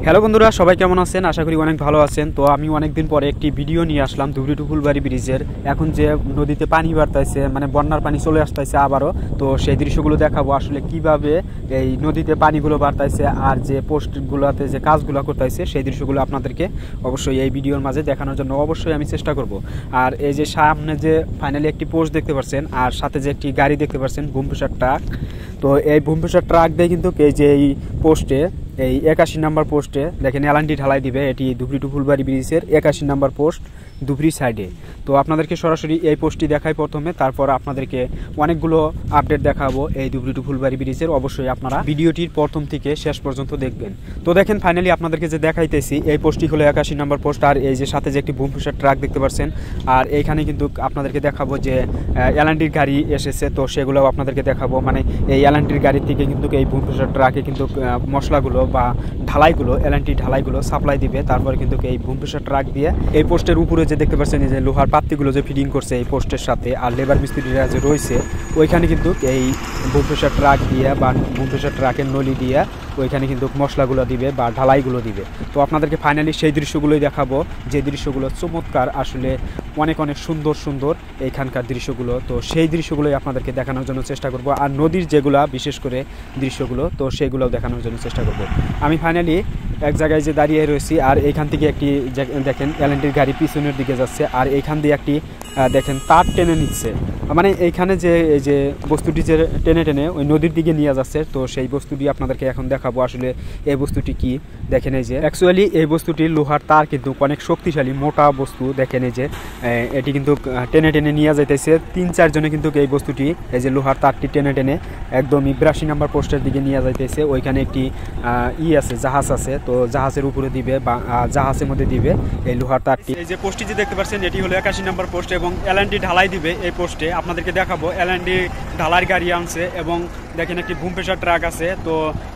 Hello বন্ধুরা, সবাই কেমন আছেন? আশা করি অনেক ভালো আছেন। তো আমি অনেকদিন পরে একটি ভিডিও নিয়ে আসলাম ধুবড়ি টু ফুলবাড়ি ব্রিজের। এখন যে নদীতে পানি বাড়তেছে, মানে বন্যার পানি চলে আসতেছে আবারও, তো সেই দৃশ্যগুলো দেখাবো আসলে কিভাবে এই নদীতে পানিগুলো বাড়তেছে আর যে পোস্টগুলোতে যে কাজগুলো করতেছে সেই দৃশ্যগুলো আপনাদেরকে অবশ্যই এই ভিডিওর মাঝে দেখানোর জন্য অবশ্যই আমি চেষ্টা করব। আর এই যে সামনে যে ফাইনালি একটি পোস্ট দেখতে পাচ্ছেন আর সাথে যে একটি গাড়ি দেখতে পাচ্ছেন বুমফিসার ট্রাক, তো এই বুমফিসার ট্রাক দিয়ে কিন্তু এই যে এই পোস্টে এই 81 নম্বর পোস্টে দেখেন এলান্টি ঢালাই দিবে। এটি ধুবড়ি টু ফুলবাড়ি ব্রিজের 81 নম্বর পোস্ট ধুবড়ি সাইডে। তো আপনাদেরকে সরাসরি এই পোস্টটি দেখাই প্রথমে, তারপর আপনাদেরকে অনেকগুলো আপডেট দেখাবো এই ধুবড়ি টু ফুলবাড়ি ব্রিজের। অবশ্যই আপনারা ভিডিওটির প্রথম থেকে শেষ পর্যন্ত দেখবেন। তো দেখেন ফাইনালি আপনাদেরকে যে দেখাইতেছি এই পোস্টটি হলো 81 নম্বর পোস্ট। আর এই যে সাথে যে একটি বুমফিসার ট্রাক দেখতে পাচ্ছেন, আর এইখানে কিন্তু আপনাদেরকে দেখাবো যে এলান্টির গাড়ি এসেছে, তো সেগুলোও আপনাদেরকে দেখাবো। মানে এই এলান্টির গাড়ির থেকে কিন্তু এই বুমফিসার ট্রাকে কিন্তু মশলাগুলো বা ঢালাইগুলো এলান্টি ঢালাইগুলো সাপ্লাই দিবে। তারপরে কিন্তু এই বুমফিসার ট্রাক দিয়ে এই পোস্টের উপরে যে দেখতে পাচ্ছেন যে লোহার পাত্তিগুলো যে ফিটিং করছে এই পোস্টের সাথে, আর লেবার মিস্ত্রিরা যে রয়েছে ওইখানে কিন্তু এই বুমফিসার ট্রাক দিয়ে বা বুমফিসার ট্রাকের নলি দিয়ে ওইখানে কিন্তু মশলাগুলো দিবে বা ঢালাইগুলো দিবে। তো আপনাদেরকে ফাইনালি সেই দৃশ্যগুলোই দেখাবো, যে দৃশ্যগুলো চমৎকার, আসলে অনেক অনেক সুন্দর সুন্দর এইখানকার দৃশ্যগুলো। তো সেই দৃশ্যগুলোই আপনাদেরকে দেখানোর জন্য চেষ্টা করব। আর নদীর যেগুলা বিশেষ করে দৃশ্যগুলো, তো সেগুলোও দেখানোর জন্য চেষ্টা করব। আমি ফাইনালি এক জায়গায় যে দাঁড়িয়ে রয়েছি, আর এইখান থেকে একটি দেখেন এলএনটির গাড়ি পিছনের দিকে যাচ্ছে, আর এইখান দিয়ে একটি দেখেন তার টেনে নিচ্ছে। মানে এইখানে যে এই যে বস্তুটি যে টেনে টেনে ওই নদীর দিকে নিয়ে যাচ্ছে, তো সেই বস্তুটি আপনাদেরকে এখন দেখাবো আসলে এই বস্তুটি কি। দেখেন এই যে অ্যাকচুয়ালি এই বস্তুটি লোহার তার কিন্তু অনেক শক্তিশালী মোটা বস্তু। দেখেন এই যে এটি কিন্তু টেনে টেনে নিয়ে যাইতেছে 3-4 জনে কিন্তু এই বস্তুটি এই যে লোহার তারটি টেনে টেনে একদম 82 নম্বর পোস্টের দিকে নিয়ে যাইতেছে। ওইখানে একটি আছে, জাহাজ আছে, তো জাহাজের উপরে দিবে বা জাহাজের মধ্যে দিবে এই লোহার তারটি। এই যে পোস্টটি যে দেখতে পাচ্ছেন এটি হলো 81 নম্বর পোস্ট এবং এলএনটি ঢালাই দিবে এই পোস্টে। আপনাদেরকে দেখাবো এলএনটি ঢালাই গাড়ি আনছে এবং দেখেন একটি বুমফিসার ট্রাক আছে। তো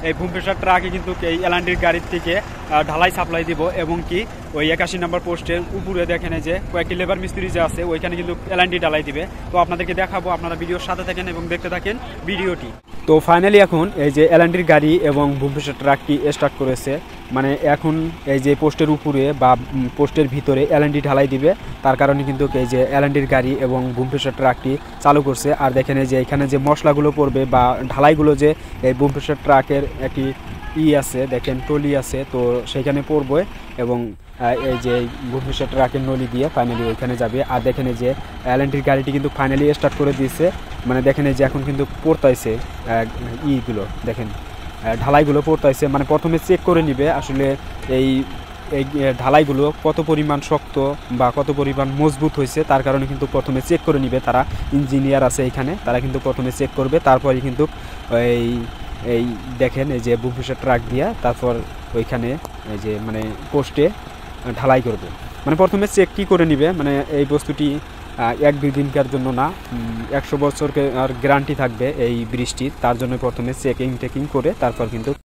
এই বুমফিসার ট্রাকে কিন্তু এই এলএনটির গাড়ির থেকে ঢালাই সাপ্লাই দিব এবং কি ওই 81 নম্বর পোস্টের উপরে দেখেন যে কয়েকটি লেবার মিস্ত্রি যে আছে ওইখানে কিন্তু এলএনটি ঢালাই দিবে। তো আপনাদেরকে দেখাবো, আপনারা ভিডিওর সাথে থাকেন এবং দেখতে থাকেন ভিডিওটি। তো ফাইনালি এখন এই যে এলএনটির গাড়ি এবং বুমফিসার ট্রাকটি স্টার্ট করেছে। মানে এখন এই যে পোস্টের উপরে বা পোস্টের ভিতরে এলএনটি ঢালাই দিবে, তার কারণে কিন্তু এই যে এলএনটির গাড়ি এবং বুমফিসার ট্রাকটি চালু করছে। আর দেখেন এই যে এখানে যে মশলাগুলো পড়বে বা ঢালাইগুলো যে এই বুমফিসার ট্রাকের একটি আছে, দেখেন টলি আছে, তো সেখানে পড়বে এবং এই যে বুমফিসার ট্রাকের নলি দিয়ে ফাইনালি ওইখানে যাবে। আর দেখেন এই যে এলএনটির গাড়িটি কিন্তু ফাইনালি স্টার্ট করে দিয়েছে। মানে দেখেন এই যে এখন কিন্তু পড়তাইছে ইগুলো, দেখেন ঢালাইগুলো পড়তাইছে। মানে প্রথমে চেক করে নিবে আসলে এই এই ঢালাইগুলো কত পরিমাণ শক্ত বা কত পরিমাণ মজবুত হয়েছে, তার কারণে কিন্তু প্রথমে চেক করে নিবে। তারা ইঞ্জিনিয়ার আছে এখানে, তারা কিন্তু প্রথমে চেক করবে, তারপরে কিন্তু এই দেখেন এই যে বুমফিসার ট্রাক দিয়া তারপর ওইখানে এই যে মানে পোস্টে ঢালাই করবে। মানে প্রথমে চেক কি করে নিবে, মানে এই বস্তুটি 1-2 দিনকার জন্য না, 100 বছর আর গ্যারান্টি থাকবে এই বৃষ্টির, তার জন্য প্রথমে চেকিং টেকিং করে তারপর কিন্তু